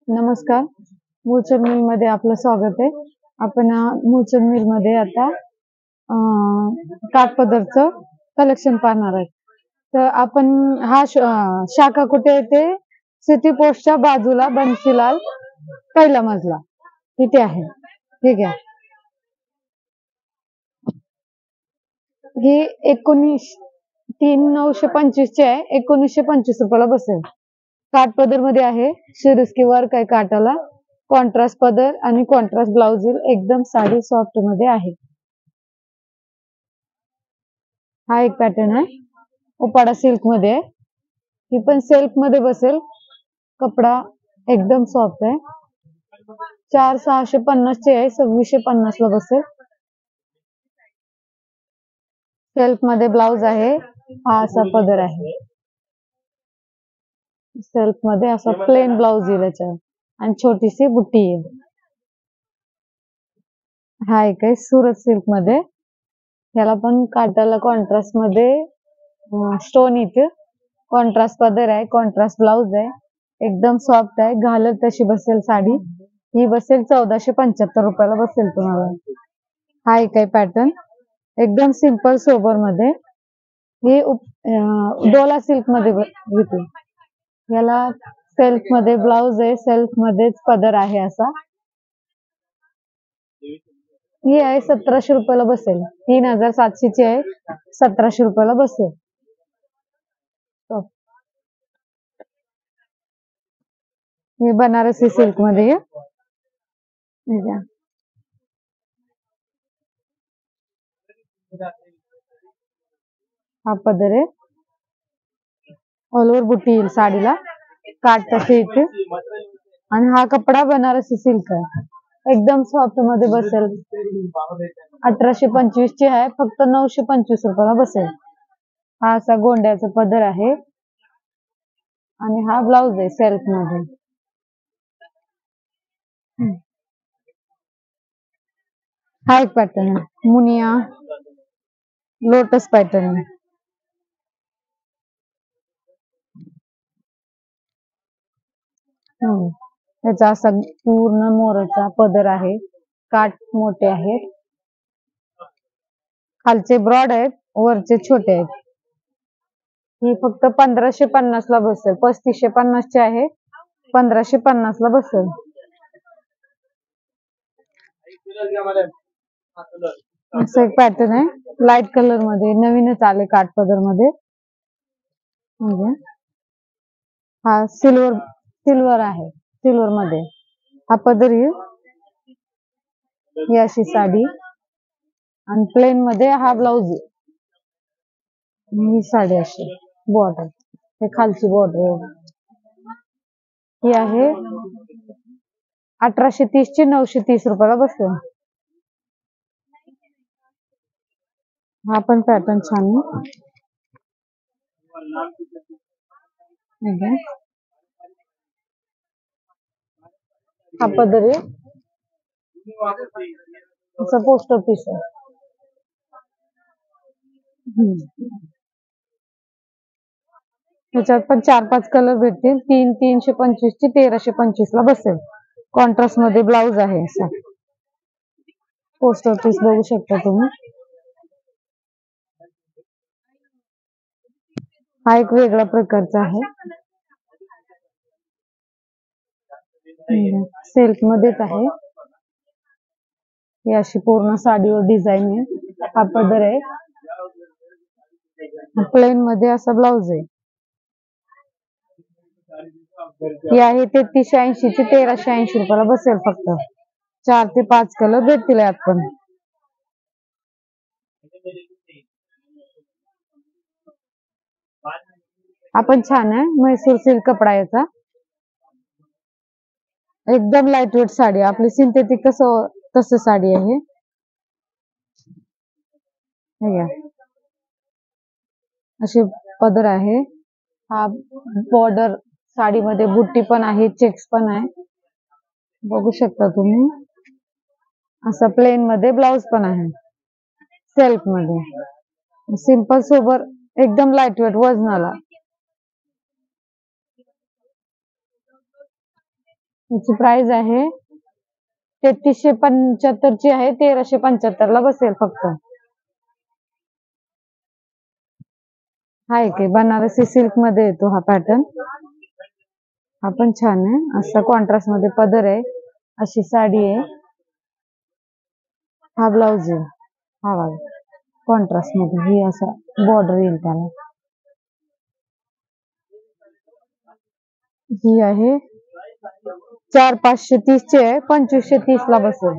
नमस्कार. मूळचंद मिल मध्ये आपलं स्वागत आहे. आपण मूळचंद मिल मध्ये आता काठपदरचं कलेक्शन पाहणार आहे. तर आपण हा शाखा कुठे येते? सिटी पोस्टच्या बाजूला बन्सीलाल पहिला मजला तिथे आहे. ठीक आहे. ही 19,925 ची आहे. 1925 रुपयाला बसेल. काठपदर मध्ये आहे. शिरस्की वर्क आहे काठाला. कॉन्ट्रास्ट पदर आणि कॉन्ट्रास्ट ब्लाउज एकदम साडी सॉफ्ट मध्ये आहे. हा एक पॅटर्न आहे. उपाडा सिल्क मध्ये आहे. ही पण सेल्फ मध्ये बसेल. कपडा एकदम सॉफ्ट आहे. 4,650 ची आहे. 2,650 ला बसेल. सेल्फ मध्ये ब्लाउज आहे. हा असा पदर आहे. सेल्फ मध्ये असा प्लेन ब्लाउज येईल याच्यावर आणि छोटीशी बुट्टी येईल. हा एक आहे सुरत सिल्क मध्ये. याला पण काठाला कॉन्ट्रास्ट मध्ये स्टोन येते. कॉन्ट्रास्ट पदर आहे. कॉन्ट्रास्ट ब्लाउज आहे. एकदम सॉफ्ट आहे. घालत तशी बसेल साडी. ही बसेल 1,475 रुपयाला बसेल तुम्हाला. हा एक आहे पॅटर्न एकदम सिंपल सोबर मध्ये. ही डोला सिल्क मध्ये येते. याला सेल्फ मध्ये ब्लाउज आहे. सेल्फ मध्येच पदर आहे असा. ही आहे 1,700 रुपयाला बसेल. 3,700 ची आहे. 1,700 रुपयाला बसेल. हे बनारसी सिल्क मध्ये हा पदर आहे. ऑल ओव्हर बुट्टी येईल साडीला. काठ तशी येते आणि हा कपडा बनारसी सिल्क आहे. एकदम सॉफ्ट मध्ये बसेल. 1,825 ची आहे. फक्त 925 रुपयाला बसेल. हा असा गोंड्याचा पदर आहे आणि हा ब्लाउज आहे सेल्फ मध्ये. हा एक पॅटर्न आहे. मुनिया लोटस पॅटर्न आहे. त्याचा असा पूर्ण मोराचा पदर आहे. काठ मोठे आहेत. खालचे ब्रॉड आहेत. वरचे छोटे आहेत. ही फक्त 1,550 ला बसेल. 3,550 ची आहे. 1,550 ला बसेल. असं एक पॅटर्न आहे लाईट कलर मध्ये. नवीनच आले काठपदर मध्ये. हा सिल्वर आहे. सिल्वर मध्ये हा पदर येईल. ही अशी साडी आणि प्लेन मध्ये हा ब्लाउज आहे. ही साडी अशी बॉर्डर. हे खालची बॉर्डर. ही आहे 1,830 ची. 930 रुपयाला बसेल. हा पण पॅटर्न छान आहे. हा पदर आहे. पोस्ट ऑफिस आहे. ह्याच्यात पण 4-5 कलर भेटतील. 3,325 ची 1,325 ला बसेल. कॉन्ट्रास्ट मध्ये ब्लाउज आहे असा. पोस्ट ऑफिस बघू शकता तुम्ही. हा एक वेगळ्या प्रकारचा आहे. सिल्क मध्येच आहे. ही अशी पूर्ण साडीवर डिझाईन आहे. हा पदर आहे. प्लेन मध्ये असा ब्लाउज आहे. ही आहे 3,380 ची. 1,380 रुपयाला बसेल. फक्त 4 ते 5 कलर भेटतील यात पण. आपण छान आहे. म्हैसूर सिल्क कपडा याचा. एकदम लाईट वेट साडी. आपली सिंथेटिक कसं तसं साडी आहे. अशी पदर आहे. हा बॉर्डर साडीमध्ये बुट्टी पण आहे. चेक्स पण आहे. बघू शकता तुम्ही. असा प्लेन मध्ये ब्लाउज पण आहे. सेल्फ मध्ये सिंपल सोबर एकदम लाईट वेट वजनाला. याची प्राइस आहे 3375 ची आहे. 1375 ला बसेल फक्त. हाय की बनारसी सिल्क मध्ये येतो हा पॅटर्न. हा पण छान आहे. असा कॉन्ट्रास्ट मध्ये पदर आहे. अशी साडी आहे. हा ब्लाउज आहे. हा वाला कॉन्ट्रास्ट मध्ये ही असा बॉर्डर येईल त्याला. ही आहे 4530 ची आहे. 2530 ला बसेल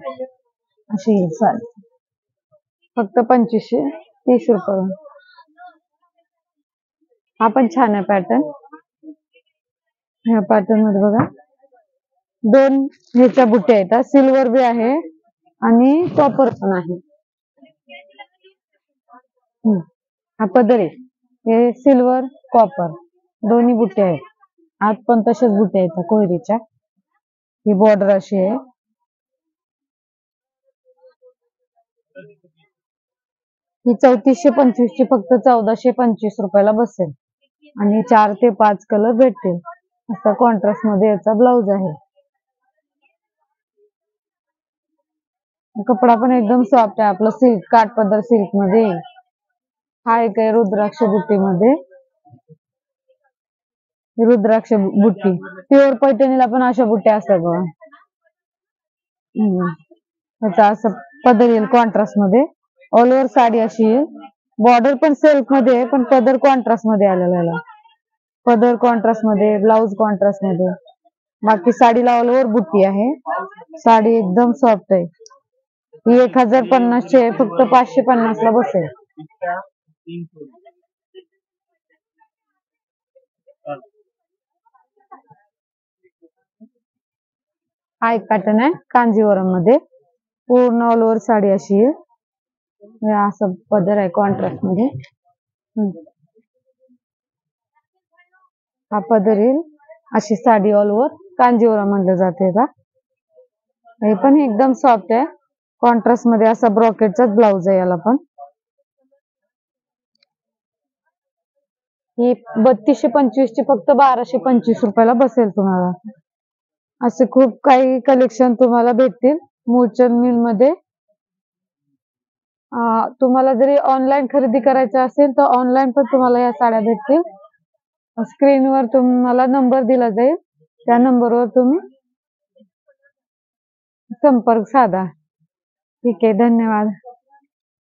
अशी येईल साडी. फक्त 2530 रुपये. हा पण छान आहे पॅटर्न. ह्या पॅटर्न मध्ये बघा 2 ह्याच्या बुट्ट्या आहेत. सिल्वर बी आहे आणि कॉपर पण आहे. हा पदर आहे. हे सिल्वर कॉपर दोन्ही बुट्टे आहेत. आत पण तसेच बुट्टे आहेत कोयरीच्या. ही बॉर्डर अशी आहे. ही 3425 ची फक्त 1425 रुपयाला बसेल आणि 4 ते 5 कलर भेटतील. असा कॉन्ट्रास्ट मध्ये याचा ब्लाउज आहे. कपडा पण एकदम सॉफ्ट आहे. आपलं सिल्क काठपदर सिल्क मध्ये. हा एक आहे रुद्राक्ष बुट्टी मध्ये. रुद्राक्ष बुट्टी प्युअर पैठणीला पण अशा बुट्ट्या असतात बघा. त्याचा असं पदर येईल कॉन्ट्रास्ट मध्ये. ऑल ओव्हर साडी अशी येईल. बॉर्डर पण सिल्क मध्ये आहे पण पदर कॉन्ट्रास्ट मध्ये आलेला आहे. पदर कॉन्ट्रास्ट मध्ये, ब्लाउज कॉन्ट्रास्ट मध्ये. बाकी साडीला ऑल ओव्हर बुट्टी आहे. साडी एकदम सॉफ्ट आहे. ही 1050 ची आहे. फक्त 550 ला बसेल. हा एक पॅटर्न आहे कांजीवरम मध्ये. पूर्ण ऑल ओव्हर साडी अशी आहे. असं पदर आहे कॉन्ट्रास्ट मध्ये. हा पदर येईल. अशी साडी ऑल ओव्हर कांजीवरम म्हणलं जाते का. हे पण एकदम सॉफ्ट आहे. कॉन्ट्रास्ट मध्ये असा ब्रॉकेटचाच ब्लाउज आहे याला पण. ही 3225 ची फक्त 1225 रुपयाला बसेल तुम्हाला. असे खूप काही कलेक्शन तुम्हाला भेटतील मूळचंद मिल मध्ये. तुम्हाला जरी ऑनलाईन खरेदी करायचं असेल तर ऑनलाईन पण तुम्हाला या साड्या भेटतील. स्क्रीनवर तुम्हाला नंबर दिला जाईल. त्या नंबरवर तुम्ही संपर्क साधा. ठीक आहे. धन्यवाद.